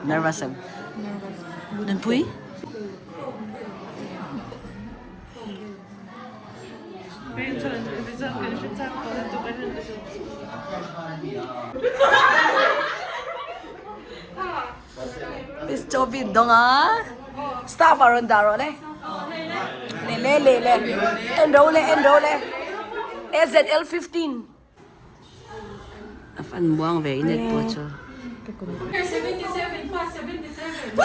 Nervous. Dan pui? Miss Joby dong ah. Staff aron daro le. Le. Enroll. SZL 15. Afan buang ve inet po cho. 77 plus 77.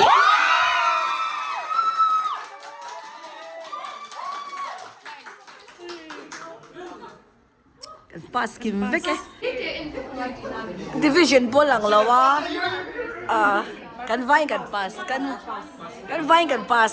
Pas kim veke. Division po lang lawa. Kan vain kan pas. Kan vain kan pas.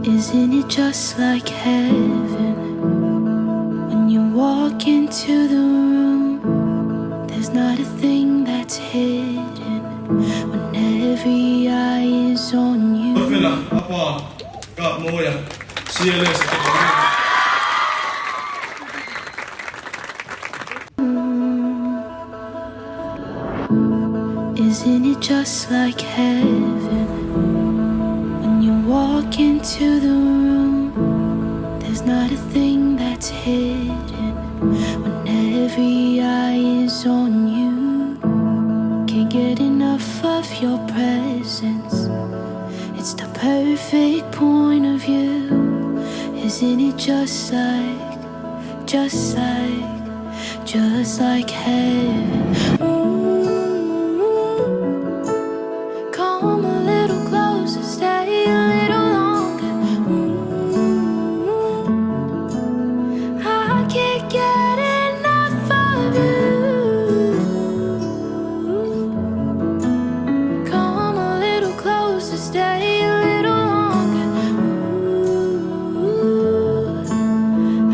Isn't it just like heaven when you walk into the room? There's not a thing that's hidden when every eye is on you. Apa? Kak mau ya? CLS. Isn't it just like heaven when you walk into the room? There's not a thing that's hidden when every eye is on you. Can't get enough of your presence. It's the perfect point of view. Isn't it just like heaven? Come a little closer, stay a little longer. I can't get enough of you. Come a little closer, stay a little longer.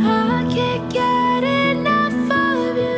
I can't get enough of you.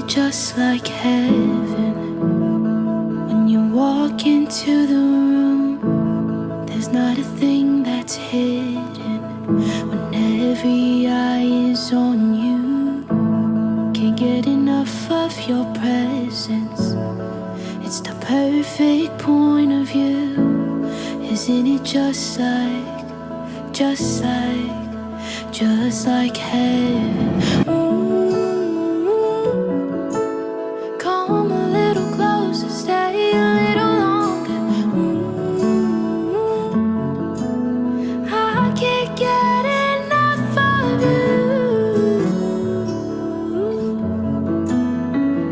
it just like heaven when you walk into the room? There's not a thing that's hidden when every eye is on you. Can't get enough of your presence. It's the perfect point of view. Isn't it just like heaven? Come a little closer, stay a little longer. I can't get enough of you.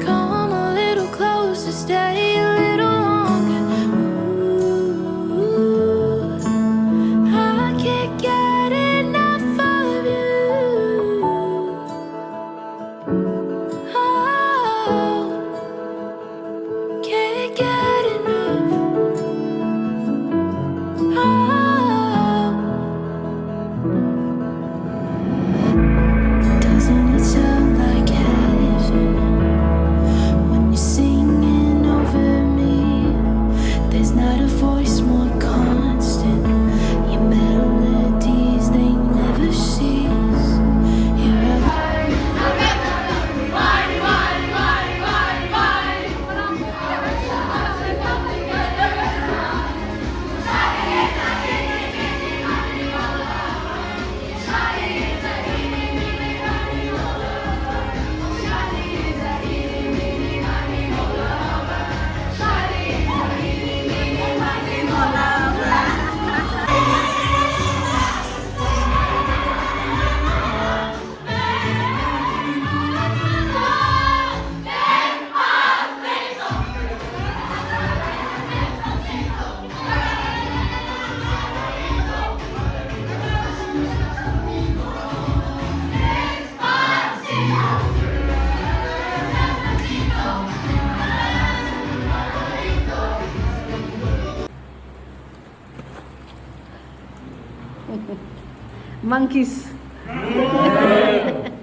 Come a little closer, stay a little longer. I can't get enough of you. Oh, can't get enough. Oh, doesn't it sound like heaven when you're singing over me? There's not a voice more constant. Your melodies, they never cease. You're Monkeys.